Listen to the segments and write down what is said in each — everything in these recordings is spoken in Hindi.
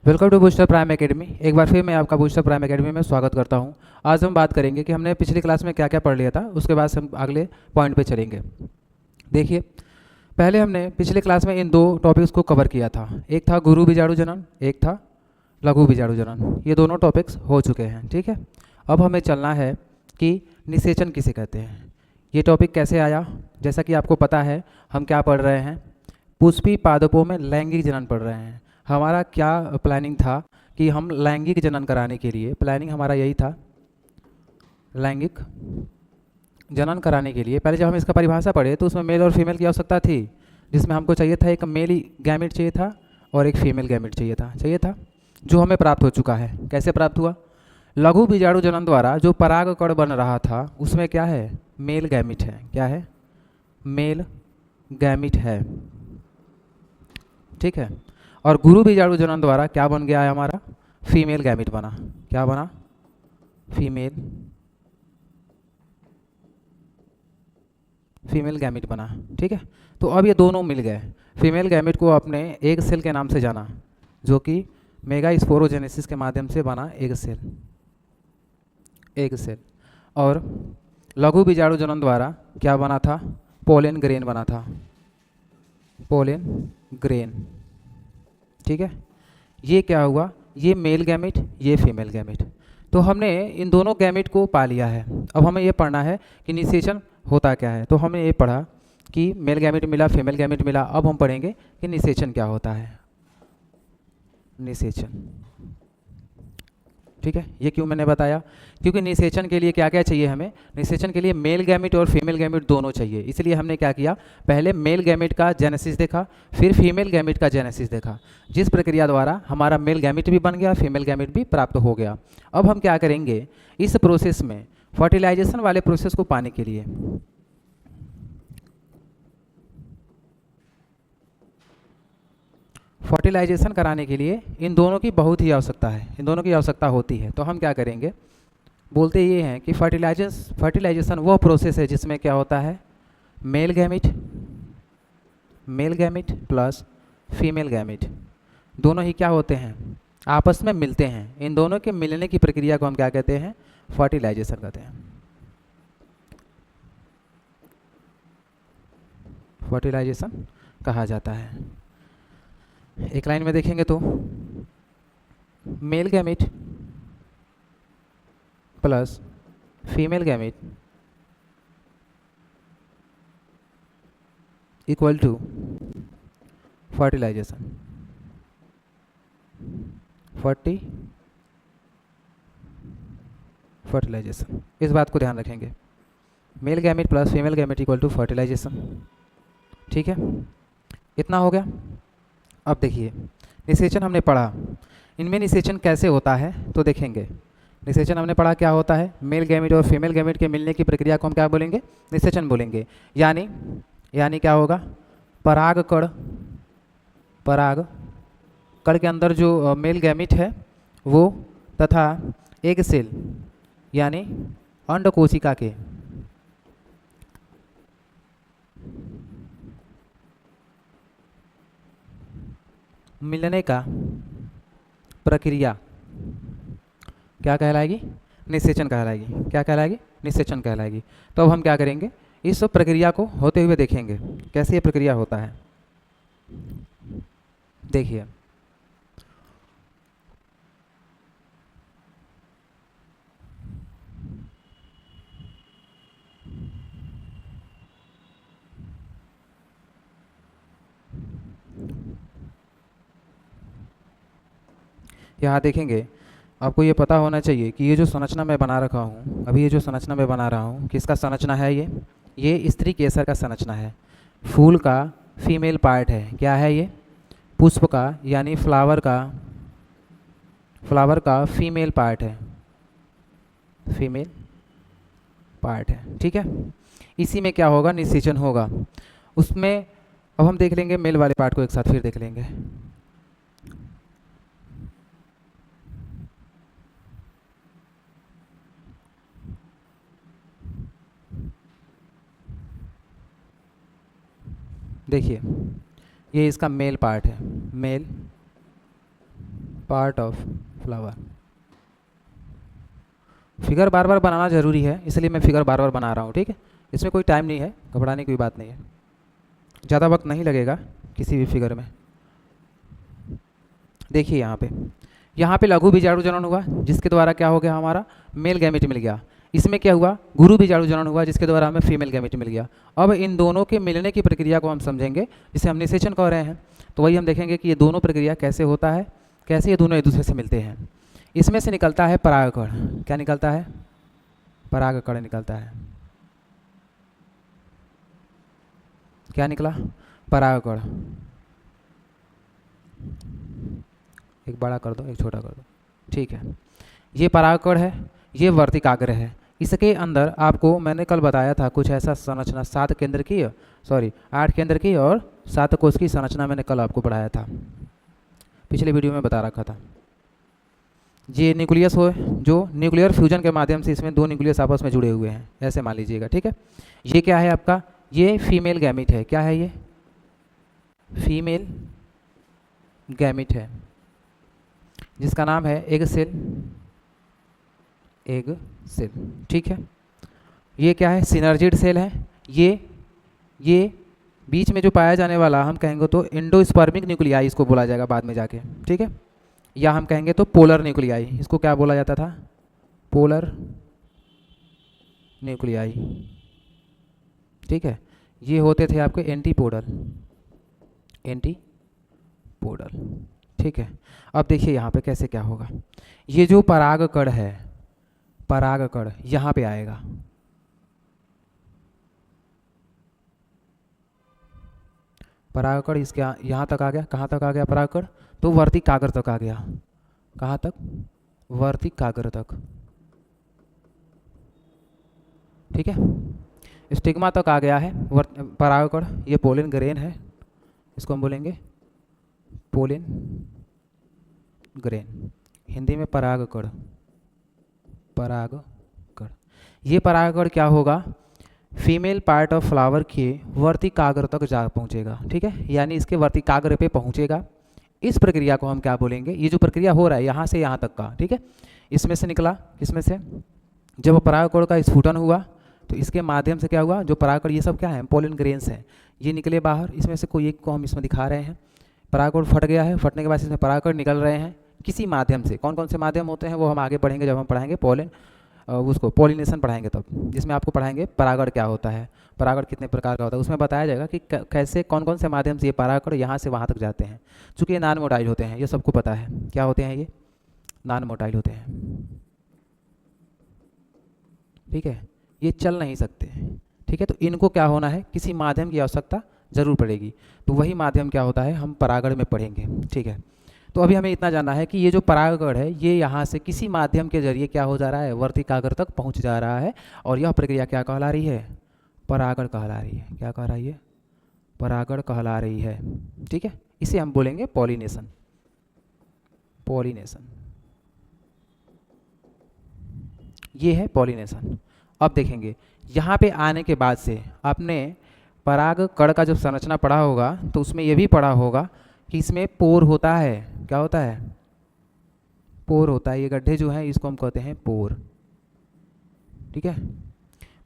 Welcome to Booster Prime Academy. एक बार फिर मैं आपका बूस्टर प्राइम एकेडमी में स्वागत करता हूं। आज हम बात करेंगे कि हमने पिछली क्लास में क्या क्या पढ़ लिया था, उसके बाद से हम अगले पॉइंट पे चलेंगे। देखिए, पहले हमने पिछले क्लास में इन दो टॉपिक्स को कवर किया था। एक था गुरु बीजाणु जनन, एक था लघु बीजाणु जनन। ये दोनों टॉपिक्स हो चुके हैं, ठीक है। अब हमें चलना है कि निषेचन किसे कहते हैं। ये टॉपिक कैसे आया। जैसा कि आपको पता है, हम क्या पढ़ रहे हैं, पुष्पी पादपों में लैंगिक जनन पढ़ रहे हैं। हमारा क्या प्लानिंग था कि हम लैंगिक जनन कराने के लिए, प्लानिंग हमारा यही था, लैंगिक जनन कराने के लिए। पहले जब हम इसका परिभाषा पढ़े तो उसमें मेल और फीमेल की आवश्यकता थी, जिसमें हमको चाहिए था एक मेल गैमेट चाहिए था और एक फीमेल गैमेट चाहिए था, जो हमें प्राप्त हो चुका है। कैसे प्राप्त हुआ? लघु बीजाणु जनन द्वारा जो पराग कण बन रहा था उसमें क्या है, मेल गैमिट है। क्या है? मेल गैमिट है, ठीक है। और गुरु बीजाणु जनन द्वारा क्या बन गया है हमारा, फीमेल गैमिट बना। क्या बना? फीमेल गैमिट बना, ठीक है। तो अब ये दोनों मिल गए। फीमेल गैमिट को अपने एग सेल के नाम से जाना, जो कि मेगा स्पोरोजेनेसिस के माध्यम से बना एग सेल। और लघु बीजाणु जनन द्वारा क्या बना था, पोलन ग्रेन बना था, पोलन ग्रेन, ठीक है। ये क्या हुआ, ये मेल गैमेट, ये फीमेल गैमेट। तो हमने इन दोनों गैमेट को पा लिया है। अब हमें ये पढ़ना है कि निषेचन होता क्या है। तो हमने ये पढ़ा कि मेल गैमेट मिला, फीमेल गैमेट मिला। अब हम पढ़ेंगे कि निषेचन क्या होता है। निषेचन, ठीक है। ये क्यों मैंने बताया, क्योंकि निषेचन के लिए क्या क्या चाहिए हमें। निषेचन के लिए मेल गैमेट और फीमेल गैमेट दोनों चाहिए। इसलिए हमने क्या किया, पहले मेल गैमेट का जेनेसिस देखा, फिर फीमेल गैमेट का जेनेसिस देखा, जिस प्रक्रिया द्वारा हमारा मेल गैमेट भी बन गया, फीमेल गैमेट भी प्राप्त हो गया। अब हम क्या करेंगे, इस प्रोसेस में फर्टिलाइजेशन वाले प्रोसेस को पाने के लिए, फर्टिलाइजेशन कराने के लिए इन दोनों की बहुत ही आवश्यकता है, इन दोनों की आवश्यकता होती है। तो हम क्या करेंगे, बोलते ये हैं कि फर्टिलाइजेशन वो प्रोसेस है जिसमें क्या होता है, mail gamete plus female gamete दोनों ही क्या होते हैं, आपस में मिलते हैं। इन दोनों के मिलने की प्रक्रिया को हम क्या कहते हैं, फर्टिलाइजेशन कहते हैं। फर्टिलाइजेशन कहा जाता है। एक लाइन में देखेंगे तो male gamete plus female gamete equal to fertilization. Fertilization, इस बात को ध्यान रखेंगे। Male gamete plus female gamete equal to fertilization, ठीक है। इतना हो गया। अब देखिए, निषेचन हमने पढ़ा, इनमें निषेचन कैसे होता है तो देखेंगे। निषेचन हमने पढ़ा क्या होता है, मेल गैमेट और फीमेल गैमेट के मिलने की प्रक्रिया को हम क्या बोलेंगे, निषेचन बोलेंगे। यानी क्या होगा, पराग कण के अंदर जो मेल गैमेट है वो, तथा एग सेल यानी अंड कोशिका के मिलने का प्रक्रिया क्या कहलाएगी, निषेचन कहलाएगी। क्या कहलाएगी, निषेचन कहलाएगी। तो अब हम क्या करेंगे, इस प्रक्रिया को होते हुए देखेंगे कैसे ये प्रक्रिया होता है। देखिए, यहाँ देखेंगे, आपको ये पता होना चाहिए कि ये जो संरचना मैं बना रखा हूँ अभी, ये जो संरचना मैं बना रहा हूँ, किसका संरचना है ये स्त्री केसर का संरचना है। फूल का फीमेल पार्ट है। क्या है ये, पुष्प का यानी फ्लावर का फीमेल पार्ट है, ठीक है। इसी में क्या होगा, निषेचन होगा उसमें। अब हम देख लेंगे मेल वाले पार्ट को एक साथ फिर देख लेंगे। देखिए, ये इसका मेल पार्ट है, male part of flower. Figure बार बार बनाना ज़रूरी है, इसलिए मैं फिगर बार बार बना रहा हूँ, ठीक है। इसमें कोई टाइम नहीं है, घबराने की कोई बात नहीं है, ज़्यादा वक्त नहीं लगेगा किसी भी फिगर में। देखिए यहाँ पे लघु बीजाणु जनन हुआ, जिसके द्वारा क्या हो गया, हमारा मेल गैमेट मिल गया। इसमें क्या हुआ, गुरु बीजाणु जनन हुआ, जिसके द्वारा हमें फीमेल गैमेट मिल गया। अब इन दोनों के मिलने की प्रक्रिया को हम समझेंगे, जिसे हम निषेचन कह रहे हैं। तो वही हम देखेंगे कि ये दोनों प्रक्रिया कैसे होता है, कैसे ये दोनों एक दूसरे से मिलते हैं। इसमें से निकलता है परागकण। क्या निकलता है, परागकण निकलता है। क्या निकला, परागकण। एक बड़ा कर दो, एक छोटा कर दो, ठीक है। ये परागकण है, ये वर्तिकाग्र है। इसके अंदर आपको मैंने कल बताया था कुछ ऐसा संरचना, 8 केंद्र की और 7 कोश की संरचना मैंने कल आपको पढ़ाया था, पिछले वीडियो में बता रखा था। ये न्यूक्लियस हो, जो न्यूक्लियर फ्यूजन के माध्यम से इसमें 2 न्यूक्लियस आपस में जुड़े हुए हैं, ऐसे मान लीजिएगा, ठीक है। ये क्या है आपका, ये फीमेल गैमिट है। क्या है ये, फीमेल गैमिट है, जिसका नाम है एग सेल, एग सेल, ठीक है। ये क्या है, सिनर्जिड सेल है। ये बीच में जो पाया जाने वाला, हम कहेंगे तो एंडोस्पर्मिक न्यूक्लियाई इसको बोला जाएगा बाद में जाके, ठीक है। या हम कहेंगे तो पोलर न्यूक्लियाई, इसको क्या बोला जाता था, पोलर न्यूक्लियाई, ठीक है। ये होते थे आपके एंटीपोडल, ठीक है। अब देखिए यहाँ पे कैसे क्या होगा। ये जो परागकण है, परागकण यहाँ पे आएगा, परागकण इसके यहाँ तक आ गया। कहाँ तक आ गया परागकण, तो वर्तिकाग्र तक आ गया। कहाँ तक, वर्तिकाग्र तक, ठीक है। स्टिग्मा तक आ गया है परागकण। ये पोलिन ग्रेन है, इसको हम बोलेंगे पोलिन ग्रेन, हिंदी में परागकण, परागकण। ये परागकण क्या होगा, फीमेल पार्ट ऑफ फ्लावर के वर्तिकाग्र तक जा पहुंचेगा, ठीक है। यानी इसके वर्तिकाग्र पे पहुंचेगा। इस प्रक्रिया को हम क्या बोलेंगे, ये जो प्रक्रिया हो रहा है यहाँ से यहाँ तक का, ठीक है। इसमें से निकला, किसमें से, जब परागकण का स्फुटन हुआ तो इसके माध्यम से क्या हुआ, जो परागकण, ये सब क्या है, पोलिन ग्रेन्स हैं, ये निकले बाहर। इसमें से कोई एक को हम इसमें दिखा रहे हैं। परागकण फट गया है, फटने के बाद इसमें परागकण निकल रहे हैं किसी माध्यम से। कौन कौन से माध्यम होते हैं वो हम आगे पढ़ेंगे, जब हम पढ़ाएंगे उसको पॉलिनेशन पढ़ाएंगे तब, जिसमें आपको पढ़ाएंगे परागण क्या होता है, परागण कितने प्रकार का होता है। उसमें बताया जाएगा कि कैसे कौन कौन से माध्यम से ये परागण यहाँ से वहाँ तक जाते हैं। चूँकि ये नॉन मोटाइल होते हैं, ये सबको पता है क्या होते हैं, ये नॉन मोटाइल होते हैं, ठीक है। ये चल नहीं सकते, ठीक है। तो इनको क्या होना है, किसी माध्यम की आवश्यकता जरूर पड़ेगी। तो वही माध्यम क्या होता है, हम परागण में पढ़ेंगे, ठीक है। तो अभी हमें इतना जानना है कि ये जो परागकण है, ये यहाँ से किसी माध्यम के जरिए क्या हो जा रहा है, वर्तिकाग्र तक पहुँच जा रहा है। और यह प्रक्रिया क्या कहला रही है, परागण कहला रही है। क्या कह रही है, परागण कहला रही है, ठीक है। इसे हम बोलेंगे पॉलिनेशन, पॉलिनेशन, ये है पॉलिनेशन। अब देखेंगे यहाँ पे आने के बाद से आपने परागकण का जब संरचना पढ़ा होगा तो उसमें ये भी पढ़ा होगा कि इसमें पोर होता है। क्या होता है, पोर होता है। ये गड्ढे जो हैं इसको हम कहते हैं पोर, ठीक है।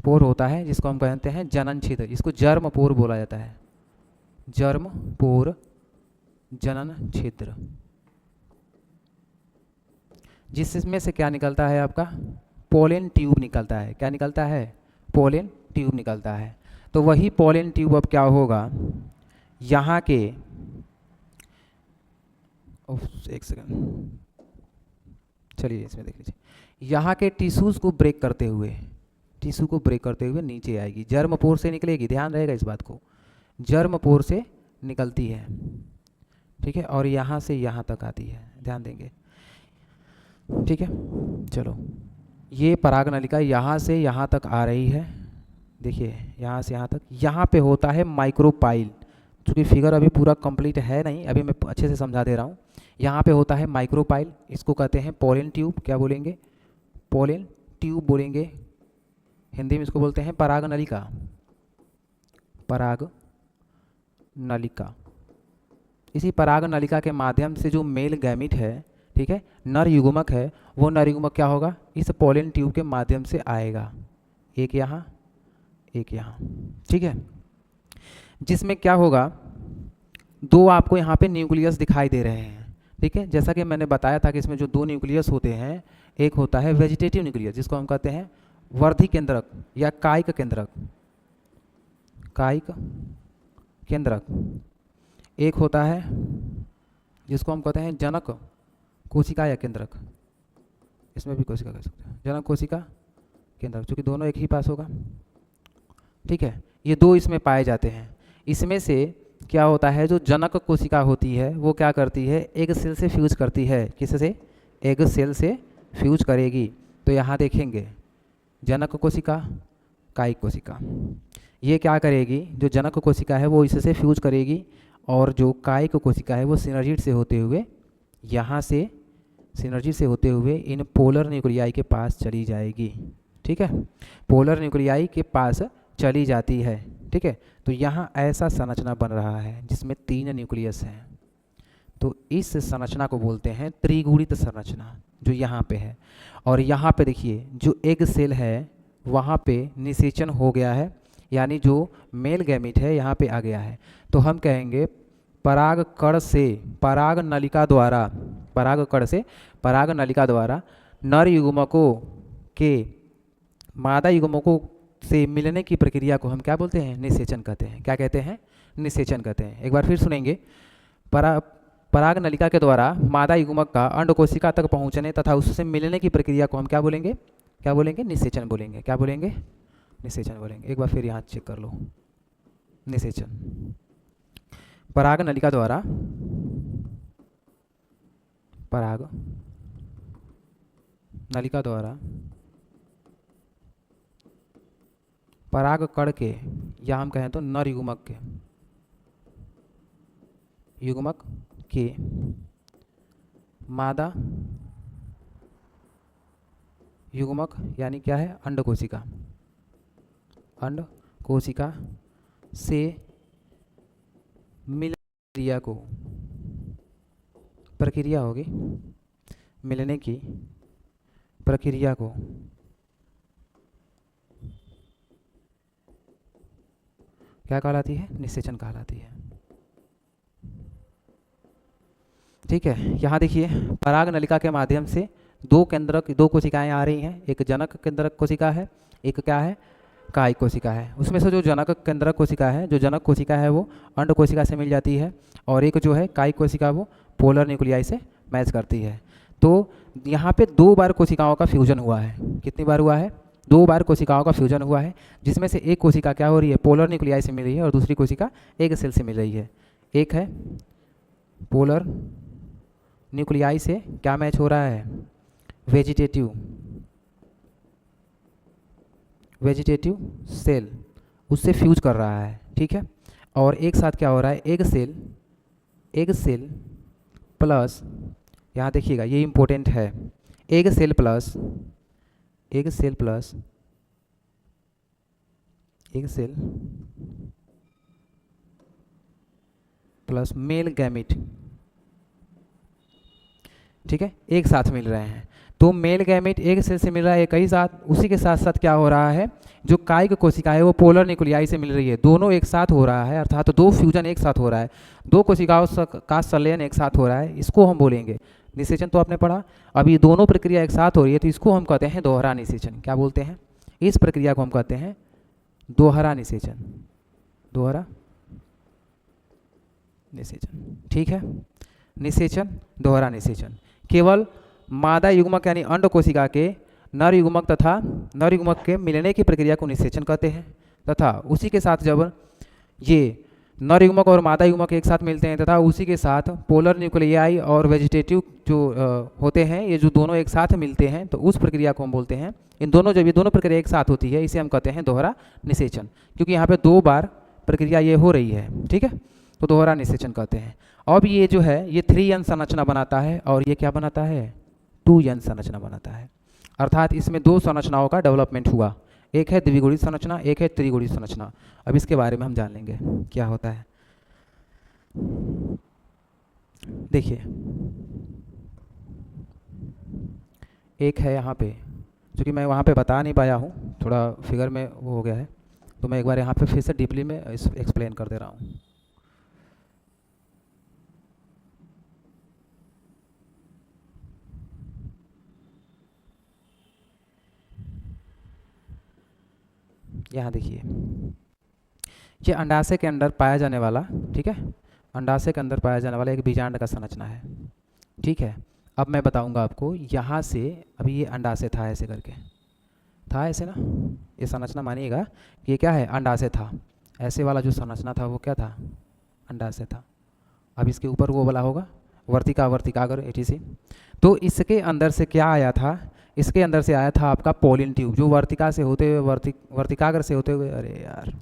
पोर होता है जिसको हम कहते हैं जनन छिद्र, इसको जर्म पोर बोला जाता है, जर्म पोर, जनन छिद्र। जिसमें से क्या निकलता है आपका, पोलन ट्यूब निकलता है। क्या निकलता है, पोलन ट्यूब निकलता है। तो वही पोलन ट्यूब अब क्या होगा, यहाँ के, एक सेकंड, चलिए इसमें देख लीजिए, यहाँ के टिश्यूज़ को ब्रेक करते हुए, टिश्यू को ब्रेक करते हुए नीचे आएगी, जर्म पोर से निकलेगी। ध्यान रहेगा इस बात को, जर्म पोर से निकलती है, ठीक है। और यहाँ से यहाँ तक आती है, ध्यान देंगे, ठीक है। चलो, ये पराग नलिका यहाँ से यहाँ तक आ रही है, देखिए यहाँ से यहाँ तक। यहाँ पे होता है माइक्रोपाइल, चूँकि फिगर अभी पूरा कंप्लीट है नहीं, अभी मैं अच्छे से समझा दे रहा हूँ। यहाँ पे होता है माइक्रोपाइल, इसको कहते हैं पोलन ट्यूब। क्या बोलेंगे, पोलन ट्यूब बोलेंगे। हिंदी में इसको बोलते हैं पराग नलिका, पराग नलिका। इसी पराग नलिका के माध्यम से जो मेल गैमिट है, ठीक है, नर युग्मक है, वो नर युग्मक क्या होगा, इस पॉलन ट्यूब के माध्यम से आएगा, एक यहाँ एक यहाँ, ठीक है, जिसमें क्या होगा, दो आपको यहाँ पे न्यूक्लियस दिखाई दे रहे हैं, ठीक है। जैसा कि मैंने बताया था कि इसमें जो दो न्यूक्लियस होते हैं, एक होता है वेजिटेटिव न्यूक्लियस जिसको हम कहते हैं वर्धी केंद्रक या कायिक केंद्रक, कायिक केंद्रक, एक होता है जिसको हम कहते हैं जनक कोशिका या केंद्रक, इसमें भी कोशिका कह सकते हैं, जनक कोशिका केंद्रक, क्योंकि दोनों एक ही पास होगा, ठीक है। ये दो इसमें पाए जाते हैं। इसमें से क्या होता है, जो जनक कोशिका होती है वो क्या करती है, एग सेल से फ्यूज करती है, किससे, एग सेल से फ्यूज करेगी। तो यहाँ देखेंगे जनक कोशिका, कायिक कोशिका, ये क्या करेगी, जो जनक कोशिका है वो इससे फ्यूज करेगी, और जो कायिक कोशिका है वो सिनर्जिड से होते हुए, यहाँ से सिनर्जिड से होते हुए इन पोलर न्यूक्लियाई के पास चली जाएगी, ठीक है, पोलर न्यूक्लियाई के पास चली जाती है, ठीक है। तो यहाँ ऐसा संरचना बन रहा है जिसमें 3 न्यूक्लियस हैं, तो इस संरचना को बोलते हैं त्रिगुणित संरचना, जो यहाँ पे है। और यहाँ पे देखिए जो एग सेल है वहाँ पे निषेचन हो गया है, यानी जो मेल गैमीट है यहाँ पे आ गया है, तो हम कहेंगे पराग कण से, पराग नलिका द्वारा, पराग कण से पराग नलिका द्वारा नर युग्मकों के मादा युग्मकों से मिलने की प्रक्रिया को हम क्या बोलते हैं, निषेचन कहते हैं। क्या कहते हैं, निषेचन कहते हैं। एक बार फिर सुनेंगे, पराग नलिका के द्वारा मादा युग्मक का अंड कोशिका तक पहुंचने तथा उससे मिलने की प्रक्रिया को हम क्या बोलेंगे, क्या बोलेंगे, निषेचन बोलेंगे। क्या बोलेंगे, निषेचन बोलेंगे। एक बार फिर यहाँ चेक कर लो, निषेचन, पराग नलिका द्वारा, पराग नलिका द्वारा पराग कण के, या हम कहें तो नर युग्मक के, युग्मक के मादा युग्मक यानी क्या है, अंड कोशिका, अंड कोशिका से मिलने क्रिया को, प्रक्रिया होगी, मिलने की प्रक्रिया को क्या कहलाती है, निषेचन कहलाती है, ठीक है। यहाँ देखिए पराग नलिका के माध्यम से दो केंद्रक, दो कोशिकाएं आ रही हैं, एक जनक केंद्रक कोशिका है, एक क्या है, कायिक कोशिका है। उसमें से जो जनक केंद्रक कोशिका है, जो जनक कोशिका है वो अंड कोशिका से मिल जाती है, और एक जो है कायिक कोशिका वो पोलर न्यूक्लियाई से मैच करती है। तो यहाँ पे 2 बार कोशिकाओं का फ्यूजन हुआ है। कितनी बार हुआ है, 2 बार कोशिकाओं का फ्यूजन हुआ है, जिसमें से एक कोशिका क्या हो रही है, पोलर न्यूक्लियाई से मिल रही है, और दूसरी कोशिका एग सेल से मिल रही है। एक है पोलर न्यूक्लियाई से क्या मैच हो रहा है, वेजिटेटिव, वेजिटेटिव सेल उससे फ्यूज कर रहा है, ठीक है। और एक साथ क्या हो रहा है, egg cell, egg cell plus, यहाँ देखिएगा ये इंपॉर्टेंट है, egg cell plus, egg cell plus, egg cell plus male gamete, ठीक है, एक साथ मिल रहे हैं। तो मेल गैमेट एक सेल से मिल रहा है एक ही साथ, उसी के साथ साथ क्या हो रहा है, जो कायिक कोशिका है वो पोलर न्यूक्लियाई से मिल रही है, दोनों एक साथ हो रहा है, अर्थात तो 2 फ्यूजन एक साथ हो रहा है, 2 कोशिकाओं का संलयन एक साथ हो रहा है, इसको हम बोलेंगे निषेचन। तो आपने पढ़ा, अब ये दोनों प्रक्रिया एक साथ हो रही है, तो इसको हम कहते हैं दोहरा निषेचन। क्या बोलते हैं, इस प्रक्रिया को हम कहते हैं दोहरा निषेचन, दोहरा निषेचन, ठीक है। निषेचन, दोहरा निषेचन केवल मादा युग्मक यानी अंड कोशिका के नर युग्मक तथा नर युग्मक के मिलने की प्रक्रिया को निषेचन कहते हैं, तथा उसी के साथ जब ये नर युग्मक और मादा युग्मक एक साथ मिलते हैं तथा उसी के साथ पोलर न्यूक्लियाई और वेजिटेटिव जो होते हैं, ये जो दोनों एक साथ मिलते हैं, तो उस प्रक्रिया को हम बोलते हैं, इन दोनों जब ये दोनों प्रक्रिया एक साथ होती है इसे हम कहते हैं दोहरा निषेचन, क्योंकि यहाँ पे 2 बार प्रक्रिया ये हो रही है, ठीक है, तो दोहरा निषेचन कहते हैं। अब ये जो है ये 3N संरचना बनाता है, और ये क्या बनाता है, 2N संरचना बनाता है, अर्थात इसमें 2 संरचनाओं का डेवलपमेंट हुआ, एक है द्विगुणित संरचना, एक है त्रिगुणित संरचना। अब इसके बारे में हम जान लेंगे क्या होता है। देखिए एक है यहाँ पे, क्योंकि मैं वहाँ पे बता नहीं पाया हूँ, थोड़ा फिगर में वो हो गया है, तो मैं एक बार यहाँ पे फिर से डीपली में एक्सप्लेन कर दे रहा हूँ। यहाँ देखिए, ये अंडाशय के अंदर पाया जाने वाला, ठीक है, अंडाशय के अंदर पाया जाने वाला एक बीजांड का संरचना है, ठीक है। अब मैं बताऊंगा आपको यहाँ से, अभी ये अंडाशय था ऐसे करके, था ऐसे ना, ये संरचना मानिएगा कि ये क्या है, अंडाशय था, ऐसे वाला जो संरचना था वो क्या था, अंडाशय था। अब इसके ऊपर वो वाला होगा वर्तिका, वर्तिकाग्र एटीसी। तो इसके अंदर से क्या आया था, इसके अंदर से आया था आपका पोलिन ट्यूब, जो वर्तिका से होते हुए वर्तिकाग्र से होते हुए, अरे यार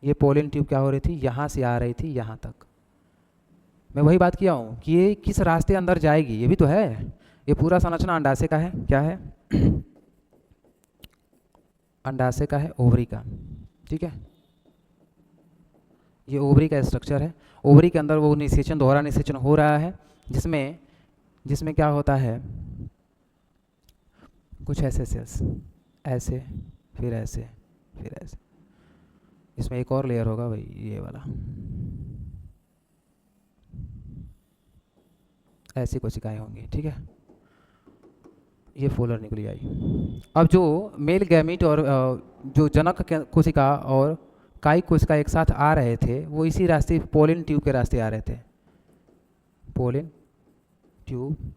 ये पोलिन ट्यूब क्या हो रही थी, यहाँ से आ रही थी यहाँ तक। मैं वही बात किया हूँ कि ये किस रास्ते अंदर जाएगी, ये भी तो है। ये पूरा संरचना अंडाशय का है, क्या है अंडाशय का है, ओवरी का, ठीक है। ये ओवरी का स्ट्रक्चर है। ओवरी के अंदर वो निषेचन, दोहरा निषेचन हो रहा है, जिसमें क्या होता है, कुछ ऐसे सेल्स, ऐसे फिर ऐसे फिर ऐसे, इसमें एक और लेयर होगा भाई, ये वाला, ऐसी कोशिकाएं होंगी, ठीक है। ये फोलर न्यूक्लियाई। अब जो मेल गैमीट और जो जनक कोशिका और कायिक कोशिका एक साथ आ रहे थे, वो इसी रास्ते, पोलिन ट्यूब के रास्ते आ रहे थे, पोलिन ट्यूब,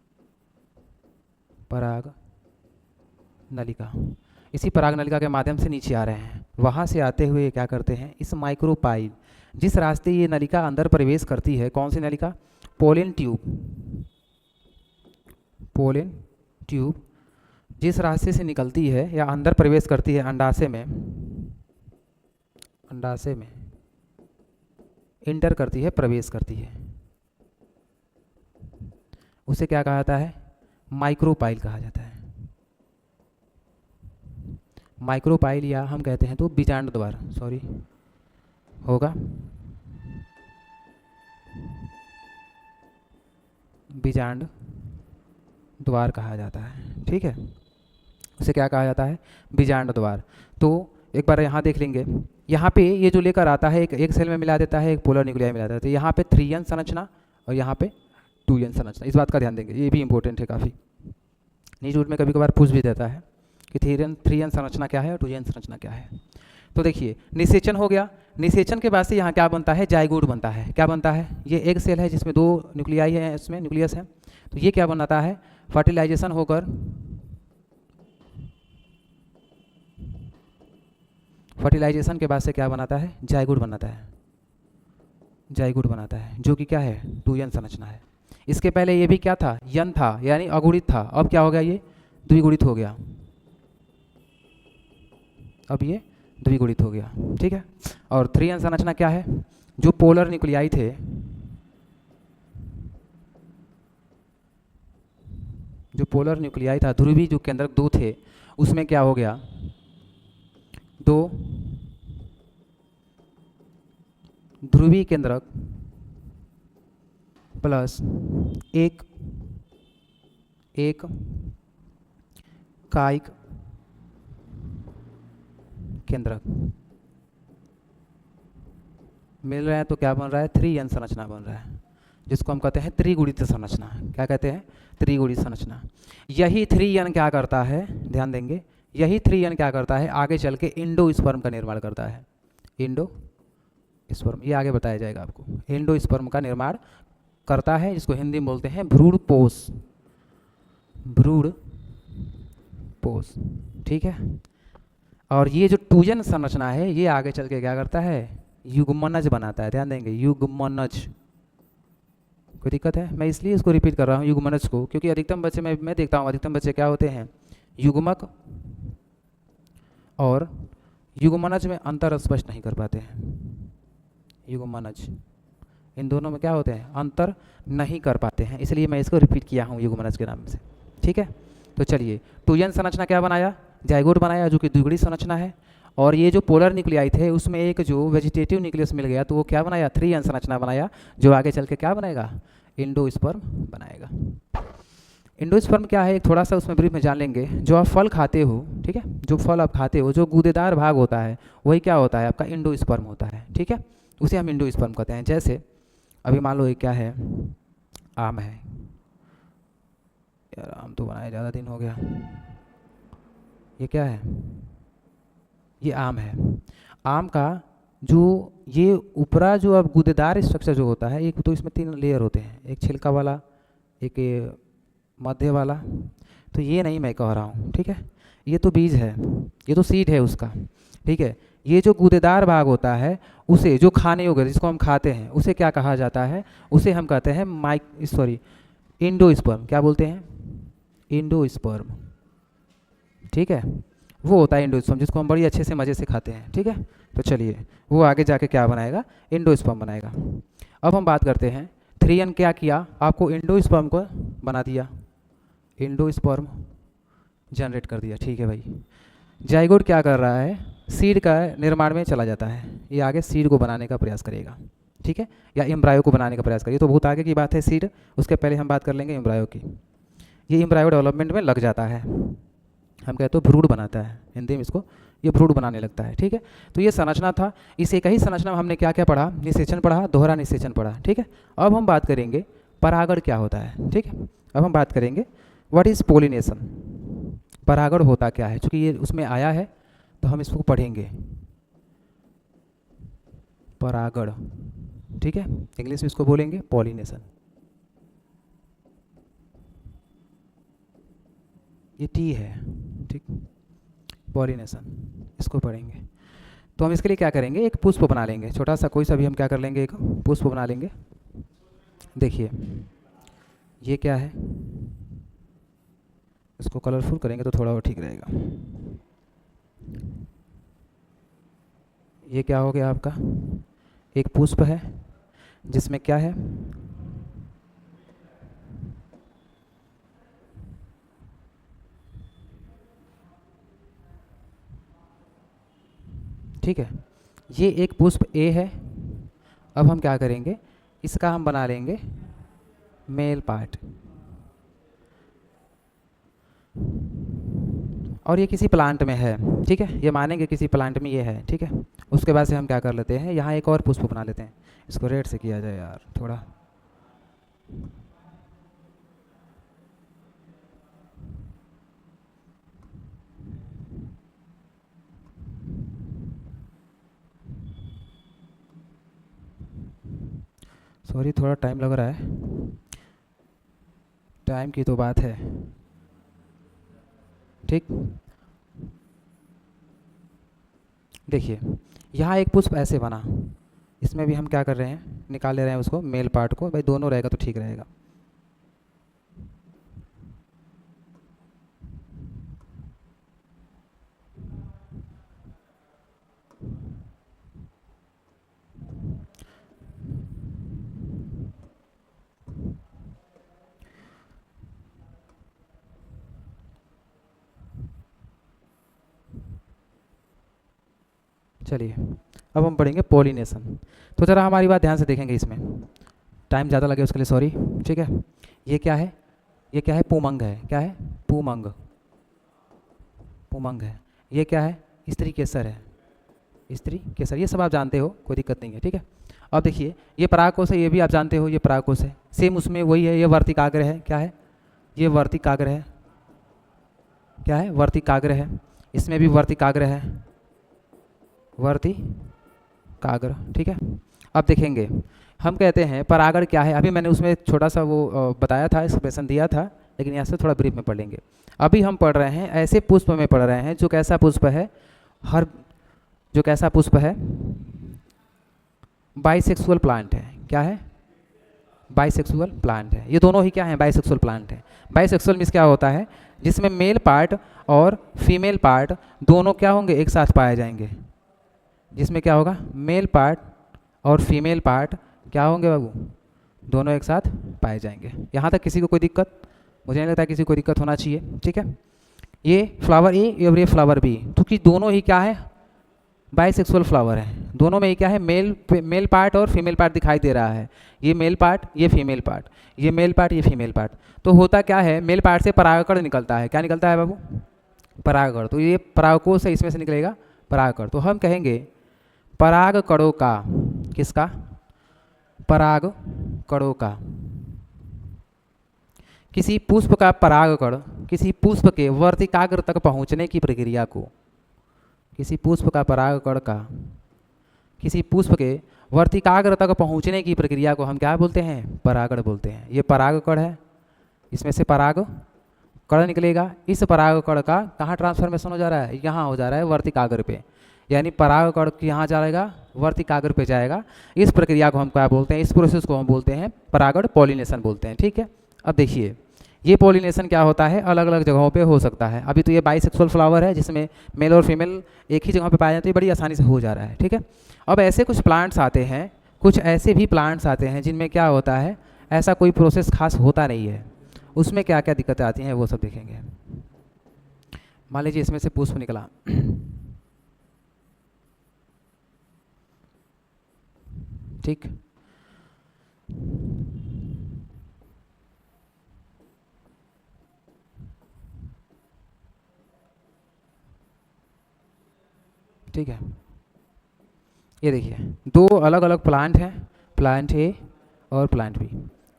पराग नलिका, इसी पराग नलिका के माध्यम से नीचे आ रहे हैं। वहाँ से आते हुए क्या करते हैं, इस माइक्रोपाइल, जिस रास्ते ये नलिका अंदर प्रवेश करती है, कौन सी नलिका, पोलिन ट्यूब, पोलिन ट्यूब जिस रास्ते से निकलती है या अंदर प्रवेश करती है अंडाशय में, अंडाशय में इंटर करती है, प्रवेश करती है, उसे क्या कहा जाता है, माइक्रोपाइल कहा जाता है। माइक्रोपाइल या हम कहते हैं तो बीजांड द्वार, सॉरी होगा, बीजांड द्वार कहा जाता है, ठीक है। उसे क्या कहा जाता है, बीजांड द्वार। तो एक बार यहाँ देख लेंगे, यहाँ पे ये जो लेकर आता है एक सेल में मिला देता है, एक पोलर न्यूक्लियाई मिला देता है, तो यहाँ पे 3n संरचना और यहाँ पे 2n संरचना, इस बात का ध्यान देंगे, ये भी इंपॉर्टेंट है काफ़ी। नीट में कभी कभार पूछ भी देता है कि 3n संरचना क्या है और 2n संरचना क्या है। तो देखिए, निषेचन हो गया, निषेचन के बाद से यहाँ क्या बनता है, जाइगोट बनता है। क्या बनता है, ये एक सेल है जिसमें 2 न्यूक्लियाई है, इसमें न्यूक्लियस है, तो ये क्या बनाता है, फर्टिलाइजेशन होकर, फर्टिलाइजेशन के बाद से क्या बनाता है, जाइगोट बनाता है, जाइगोट बनाता है, जो कि क्या है, 2n संरचना है। इसके पहले ये भी क्या था, यन था, यानी अगुणित था, अब क्या हो गया, ये द्विगुणित हो गया, अब ये द्विगुणित हो गया, ठीक है। और 3n संरचना क्या है, जो पोलर न्यूक्लियाई थे, जो पोलर न्यूक्लियाई था, ध्रुवी जो केंद्रक 2 थे, उसमें क्या हो गया, 2 ध्रुवी केंद्रक प्लस एक कायिक केंद्रक मिल रहा है, तो क्या बन रहा है, 3n संरचना बन रहा है, जिसको हम कहते हैं त्रिगुणित संरचना। क्या कहते हैं, त्रिगुणित संरचना। यही 3n क्या करता है, ध्यान देंगे, यही 3n क्या करता है, आगे चल के इंडोस्पर्म का निर्माण करता है, इंडोस्पर्म, ये आगे बताया जाएगा आपको, इंडोस्पर्म का निर्माण करता है, जिसको हिंदी में बोलते हैं भ्रूणपोष, भ्रूणपोष, ठीक है। और ये जो 2n संरचना है, ये आगे चल के क्या करता है, युग्मनज बनाता है, ध्यान देंगे, युग्मनज। कोई दिक्कत है, मैं इसलिए इसको रिपीट कर रहा हूँ युग्मनज को, क्योंकि अधिकतम बच्चे, मैं देखता हूँ अधिकतम बच्चे क्या होते हैं, युग्मक और युग्मनज में अंतर स्पष्ट नहीं कर पाते हैं, युग्मनज, इन दोनों में क्या होते हैं, अंतर नहीं कर पाते हैं, इसलिए मैं इसको रिपीट किया हूँ युग्मनज के नाम से, ठीक है। तो चलिए, 2n संरचना क्या बनाया, जाइगोट बनाया, जो कि द्विगुणित संरचना है। और ये जो पोलर न्यूक्लियाई थे उसमें एक जो वेजिटेटिव न्यूक्लियस मिल गया, तो वो क्या बनाया, 3n संरचना बनाया, जो आगे चल के क्या बनाएगा, इंडोस्पर्म बनाएगा। इंडोस्पर्म क्या है, एक थोड़ा सा उसमें ब्रीफ में जान लेंगे। जो आप फल खाते हो, ठीक है, जो फल आप खाते हो, जो गूदेदार भाग होता है वही क्या होता है, आपका इंडोस्पर्म होता है, ठीक है, उसे हम इंडोस्पर्म कहते हैं। जैसे अभी मान लो ये क्या है, आम है, यार आम तो बनाए ज़्यादा दिन हो गया, ये क्या है, ये आम है। आम का जो ये ऊपरा जो अब गूदेदार स्ट्रक्चर जो होता है, एक तो इसमें 3 लेयर होते हैं, एक छिलका वाला, एक ये मध्य वाला, तो ये नहीं मैं कह रहा हूँ, ठीक है, ये तो बीज है, ये तो सीड है उसका, ठीक है। ये जो गूदेदार भाग होता है उसे, जो खाने योग्य जिसको हम खाते हैं, उसे क्या कहा जाता है, उसे हम कहते हैं इंडोस्पर्म। क्या बोलते हैं, इंडोस्पर्म, ठीक है, वो होता है इंडोस्पर्म, जिसको हम बड़ी अच्छे से मज़े से खाते हैं, ठीक है। तो चलिए वो आगे जाके क्या बनाएगा, इंडोस्पर्म बनाएगा। अब हम बात करते हैं 3n क्या किया, आपको इंडोस्पर्म को बना दिया, इंडोस्पर्म जनरेट कर दिया, ठीक है भाई। जाइगोट क्या कर रहा है, सीड का निर्माण में चला जाता है, ये आगे सीड को बनाने का प्रयास करेगा, ठीक है, या एम्ब्रायो को बनाने का प्रयास करेगा, तो बहुत आगे की बात है सीड, उसके पहले हम बात कर लेंगे एम्ब्रायो की। ये एम्ब्रायो डेवलपमेंट में लग जाता है, हम कहते हैं भ्रूण बनाता है, हिंदी में इसको ये भ्रूण बनाने लगता है, ठीक है। तो ये संरचना था, इस एक ही संरचना में हमने क्या क्या पढ़ा, निषेचन पढ़ा, दोहरा निषेचन पढ़ा, ठीक है। अब हम बात करेंगे परागण क्या होता है, ठीक है। अब हम बात करेंगे व्हाट इज़ पोलिनेशन, परागण होता क्या है, क्योंकि ये उसमें आया है तो हम इसको पढ़ेंगे, परागण, ठीक है, इंग्लिश में इसको बोलेंगे पॉलिनेशन। ये टी है, ठीक, पॉलिनेशन, इसको पढ़ेंगे। तो हम इसके लिए क्या करेंगे, एक पुष्प बना लेंगे, छोटा सा कोई सा भी हम क्या कर लेंगे, एक पुष्प बना लेंगे। देखिए ये क्या है, इसको कलरफुल करेंगे तो थोड़ा और ठीक रहेगा। ये क्या हो गया आपका, एक पुष्प है जिसमें क्या है, ठीक है, ये एक पुष्प ए है। अब हम क्या करेंगे, इसका हम बना लेंगे मेल पार्ट, और ये किसी प्लांट में है, ठीक है, ये मानेंगे किसी प्लांट में ये है, ठीक है। उसके बाद से हम क्या कर लेते हैं, यहाँ एक और पुष्प बना लेते हैं, इसको रेड से किया जाए यार थोड़ा, सॉरी थोड़ा टाइम लग रहा है, टाइम की तो बात है, ठीक। देखिए यहाँ एक पुष्प ऐसे बना, इसमें भी हम क्या कर रहे हैं, निकाल ले रहे हैं उसको, मेल पार्ट को, भाई दोनों रहेगा तो ठीक रहेगा। चलिए अब हम पढ़ेंगे पॉलिनेशन। तो ज़रा हमारी बात ध्यान से देखेंगे, इसमें टाइम ज़्यादा लगे उसके लिए सॉरी, ठीक है। ये क्या है, ये क्या है, पूमंग है, क्या है, पूमंग, पूमंग है। ये क्या है, स्त्री केसर है, स्त्री केसर, ये सब आप जानते हो, कोई दिक्कत नहीं है, ठीक है। अब देखिए ये परागकोश है, ये भी आप जानते हो, ये परागकोश है, सेम उसमें वही है, ये वर्तिकाग्र है, क्या है, ये वर्तिकाग्र है, क्या है, वर्तिकाग्र है, इसमें भी वर्तिकाग्र है, वर्तिकाग्र, ठीक है। अब देखेंगे हम कहते हैं परागण क्या है, अभी मैंने उसमें छोटा सा वो बताया था, एक्सप्रेशन दिया था, लेकिन यहाँ से थोड़ा ब्रीफ में पढ़ लेंगे। अभी हम पढ़ रहे हैं ऐसे पुष्प में पढ़ रहे हैं जो कैसा पुष्प है, जो कैसा पुष्प है, बाइसेक्सुअल प्लांट है, क्या है, बाइसेक्सुअल प्लांट है। ये दोनों ही क्या है, बाइसेक्सुअल प्लांट है। बाइसेक्सुअल मीन्स क्या होता है, जिसमें मेल पार्ट और फीमेल पार्ट दोनों क्या होंगे, एक साथ पाए जाएंगे, जिसमें क्या होगा, मेल पार्ट और फीमेल पार्ट क्या होंगे बाबू, दोनों एक साथ पाए जाएंगे। यहाँ तक किसी को कोई दिक्कत, मुझे नहीं लगता किसी को दिक्कत होना चाहिए, ठीक है। ये फ्लावर ए और ये फ्लावर बी, क्योंकि दोनों ही क्या है, बाइसेक्सुअल फ्लावर है, दोनों में क्या है, मेल पार्ट और फीमेल पार्ट दिखाई दे रहा है। ये मेल पार्ट, ये फीमेल पार्ट, ये मेल पार्ट, ये फीमेल पार्ट। तो होता क्या है, मेल पार्ट से परागकण निकलता है। क्या निकलता है बाबू? परागकण। तो ये परागकोश है, इसमें से निकलेगा परागकण। तो हम कहेंगे परागकणों का, किसका? परागकणों का किसी पुष्प का परागकण किसी पुष्प के वर्तिकाग्र तक पहुंचने की प्रक्रिया को, किसी पुष्प का परागकण का किसी पुष्प के वर्तिकाग्र तक पहुंचने की प्रक्रिया को हम क्या बोलते हैं? परागण बोलते हैं। ये परागकण है, इसमें से परागकण निकलेगा। इस परागकण का कहाँ ट्रांसफॉर्मेशन हो जा रहा है? यहाँ हो जा रहा है वर्तिकाग्र पे, यानी परागकण यहाँ जाएगा, वर्तिकाग्र पे जाएगा। इस प्रक्रिया को हम क्या बोलते हैं? इस प्रोसेस को हम बोलते हैं परागण पॉलिनेशन बोलते हैं। ठीक है, अब देखिए ये पॉलिनेशन क्या होता है, अलग अलग जगहों पे हो सकता है। अभी तो ये बाइसेक्सुअल फ्लावर है जिसमें मेल और फीमेल एक ही जगह पे पाए जाते हैं, बड़ी आसानी से हो जा रहा है। ठीक है, अब ऐसे कुछ प्लांट्स आते हैं, कुछ ऐसे भी प्लांट्स आते हैं जिनमें क्या होता है, ऐसा कोई प्रोसेस खास होता नहीं है। उसमें क्या क्या दिक्कतें आती हैं वो सब देखेंगे। मान लीजिए इसमें से पुष्प निकला, ठीक, ठीक है। ये देखिए दो अलग अलग प्लांट हैं, प्लांट ए और प्लांट बी।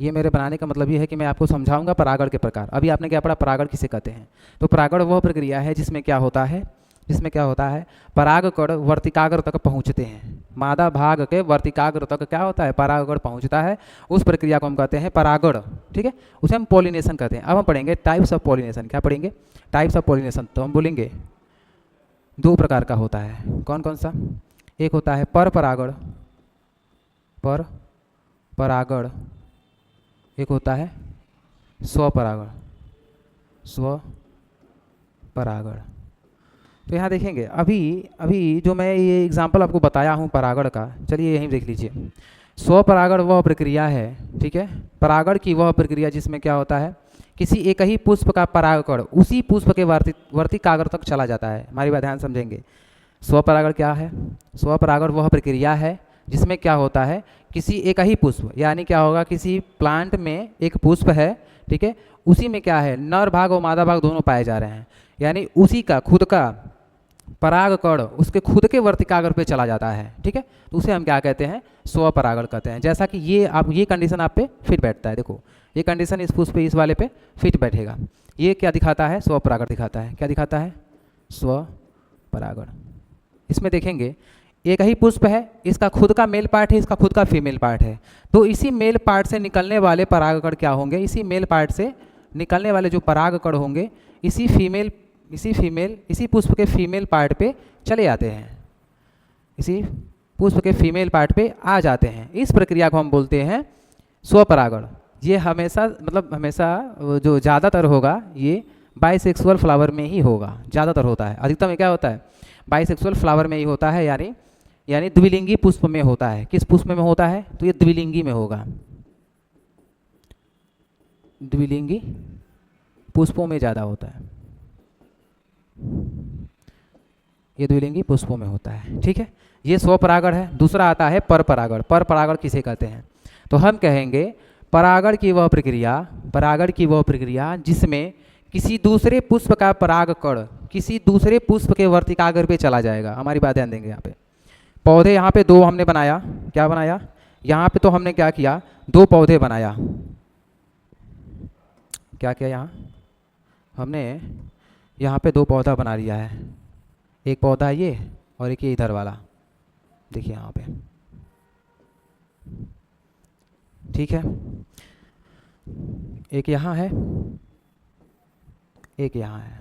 ये मेरे बनाने का मतलब ये है कि मैं आपको समझाऊंगा परागण के प्रकार। अभी आपने क्या पढ़ा, परागण किसे कहते हैं? तो परागण वह प्रक्रिया है जिसमें क्या होता है, परागकण वर्तिकाग्र तक पहुंचते हैं। मादा भाग के वर्तिकाग्र तक क्या होता है, परागकण पहुंचता है। उस प्रक्रिया को हम कहते हैं परागण। ठीक है, उसे हम पॉलिनेशन कहते हैं। अब हम पढ़ेंगे टाइप्स ऑफ पॉलिनेशन। क्या पढ़ेंगे? Types of pollination. तो हम बोलेंगे दो प्रकार का होता है। कौन कौन सा? एक होता है पर परागण, पर परागण। एक होता है स्वपरागण, स्वपरागण। तो यहाँ देखेंगे अभी जो मैं ये एग्जांपल आपको बताया हूँ परागण का, चलिए यहीं देख लीजिए। स्वपरागण वह प्रक्रिया है, ठीक है, परागण की वह प्रक्रिया जिसमें क्या होता है, किसी एक ही पुष्प का परागकण उसी पुष्प के वर्तिकाग्र तक चला जाता है। हमारी बात ध्यान समझेंगे। स्वपरागण क्या है? स्वपरागण वह प्रक्रिया है जिसमें क्या होता है, किसी एक ही पुष्प, यानी क्या होगा, किसी प्लांट में एक पुष्प है, ठीक है, उसी में क्या है, नर भाग और मादा भाग दोनों पाए जा रहे हैं, यानी उसी का खुद का परागकण उसके खुद के वर्तिकाग्र पे चला जाता है। ठीक है, तो उसे हम क्या कहते हैं, स्वपरागण कहते हैं। जैसा कि ये कंडीशन आप पे फिट बैठता है। देखो ये कंडीशन इस पुष्प पे, इस वाले पे फिट बैठेगा। ये क्या दिखाता है, स्वपरागण दिखाता है। क्या दिखाता है, स्वपरागण। इसमें देखेंगे एक ही पुष्प है, इसका खुद का मेल पार्ट है, इसका खुद का फीमेल पार्ट है। तो इसी मेल पार्ट से निकलने वाले परागकण क्या होंगे, इसी मेल पार्ट से निकलने वाले जो परागकण होंगे इसी पुष्प के फीमेल पार्ट पे चले जाते हैं, इसी पुष्प के फीमेल पार्ट पे आ जाते हैं। इस प्रक्रिया को हम बोलते हैं स्वपरागण। ये हमेशा जो ज़्यादातर होगा ये बाइसेक्सुअल फ्लावर में ही होगा, ज़्यादातर होता है। अधिकतम में क्या होता है, बाइसेक्सुअल फ्लावर में ही होता है, यानी द्विलिंगी पुष्प में होता है। किस पुष्प में होता है, तो ये द्विलिंगी में होगा, द्विलिंगी पुष्पों में ज़्यादा होता है, ये द्विलिंगी पुष्पों में होता है। ठीक है, ये स्वपरागण है। दूसरा आता है परपरागण। परपरागण किसे कहते हैं, तो हम कहेंगे परागण की वह प्रक्रिया जिसमें किसी दूसरे पुष्प का परागकण किसी दूसरे पुष्प के वर्तिकाग्र पे चला जाएगा। हमारी बात ध्यान देंगे। यहाँ पे पौधे, यहाँ पे दो हमने बनाया, क्या बनाया, यहाँ पे तो हमने क्या किया, दो पौधे बनाया। क्या किया, हमने यहाँ पे दो पौधा बना लिया है। एक पौधा ये और एक ये इधर वाला, देखिए यहाँ पे, ठीक है, एक यहाँ है, एक यहाँ है।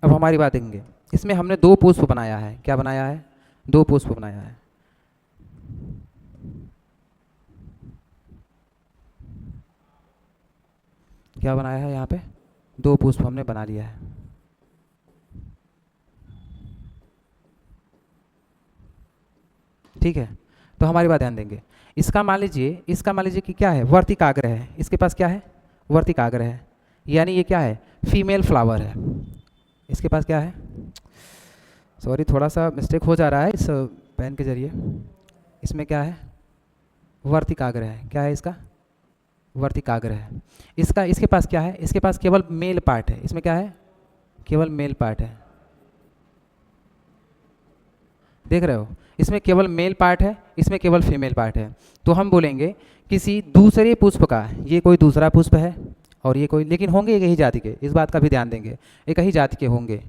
अब हमारी बात देखेंगे, इसमें हमने दो पुष्प बनाया है। क्या बनाया है, दो पुष्प बनाया है। क्या बनाया है, यहाँ पे दो पुष्प हमने बना लिया है। ठीक है, तो हमारी बात ध्यान देंगे। इसका मान लीजिए कि क्या है, वर्तिकाग्र है। इसके पास क्या है, वर्तिकाग्र है, यानी ये क्या है, फीमेल फ्लावर है। इसके पास क्या है, सॉरी, थोड़ा सा मिस्टेक हो जा रहा है इस पेन के जरिए। इसमें क्या है, वर्तिकाग्र है। क्या है इसका, वर्तिकाग्र है। इसका, इसके पास क्या है, इसके पास केवल मेल पार्ट है। इसमें क्या है, केवल मेल पार्ट है। देख रहे हो, इसमें केवल मेल पार्ट है, इसमें केवल फीमेल पार्ट है। तो हम बोलेंगे किसी दूसरे पुष्प का, ये कोई दूसरा पुष्प है और ये कोई, लेकिन होंगे एक ही जाति के, इस बात का भी ध्यान देंगे, एक ही जाति के होंगे।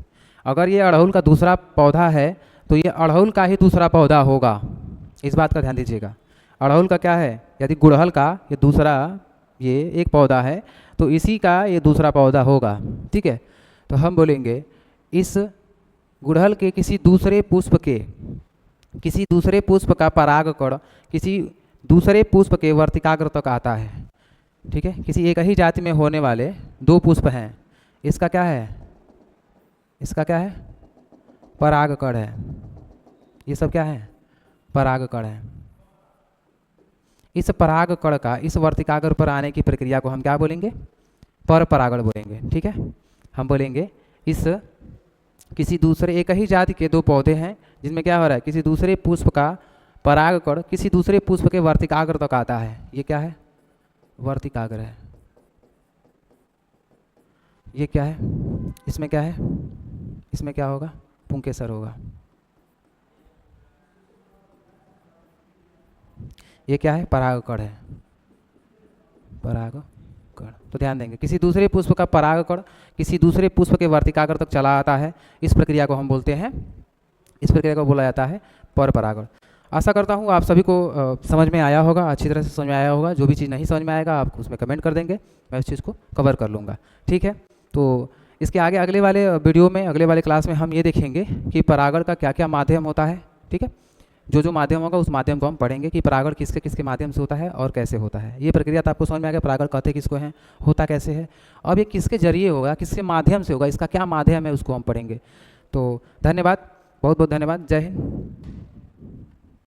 अगर ये अड़हुल का दूसरा पौधा है तो ये अड़हुल का ही दूसरा पौधा होगा, इस बात का ध्यान दीजिएगा। अड़हुल का क्या है, यदि गुड़हल का ये दूसरा, ये एक पौधा है तो इसी का ये दूसरा पौधा होगा, ठीक है। तो हम बोलेंगे इस गुड़हल के किसी दूसरे पुष्प का परागकण किसी दूसरे पुष्प के वर्तिकाग्र तक आता है, ठीक है। किसी एक ही जाति में होने वाले दो पुष्प हैं, इसका क्या है, इसका क्या है, परागकण है। ये सब क्या है, परागकण है। इस परागकण का इस वर्तिकाग्र पर आने की प्रक्रिया को हम क्या बोलेंगे, पर परागण बोलेंगे, ठीक है। हम बोलेंगे इस किसी दूसरे एक ही जाति के दो पौधे हैं जिनमें क्या हो रहा है, किसी दूसरे पुष्प का परागकण किसी दूसरे पुष्प के वर्तिकाग्र तक आता है, ये क्या है, वर्तिकाग्र है। ये क्या है, इसमें क्या है, इसमें क्या होगा, पुंकेसर होगा। ये क्या है, परागकण है, परागकण। तो ध्यान देंगे, किसी दूसरे पुष्प का परागकण किसी दूसरे पुष्प के वर्तिकाग्र तक चला आता है, इस प्रक्रिया को हम बोलते हैं, इस प्रक्रिया को बोला जाता है पर परागण। आशा करता हूँ आप सभी को समझ में आया होगा, अच्छी तरह से समझ में आया होगा। जो भी चीज़ नहीं समझ में आएगा आप उसमें कमेंट कर देंगे, मैं उस चीज़ को कवर कर लूँगा, ठीक है। तो इसके आगे अगले वाले वीडियो में, अगले वाले क्लास में हम ये देखेंगे कि परागण का क्या क्या माध्यम होता है, ठीक है। जो जो माध्यम होगा उस माध्यम को हम पढ़ेंगे कि परागण किसके किसके माध्यम से होता है और कैसे होता है। ये प्रक्रिया तो आपको समझ में आ गया, परागण कहते किसको हैं, होता कैसे है। अब ये किसके जरिए होगा, किसके माध्यम से होगा, इसका क्या माध्यम है, उसको हम पढ़ेंगे। तो धन्यवाद, बहुत बहुत धन्यवाद, जय हिंद।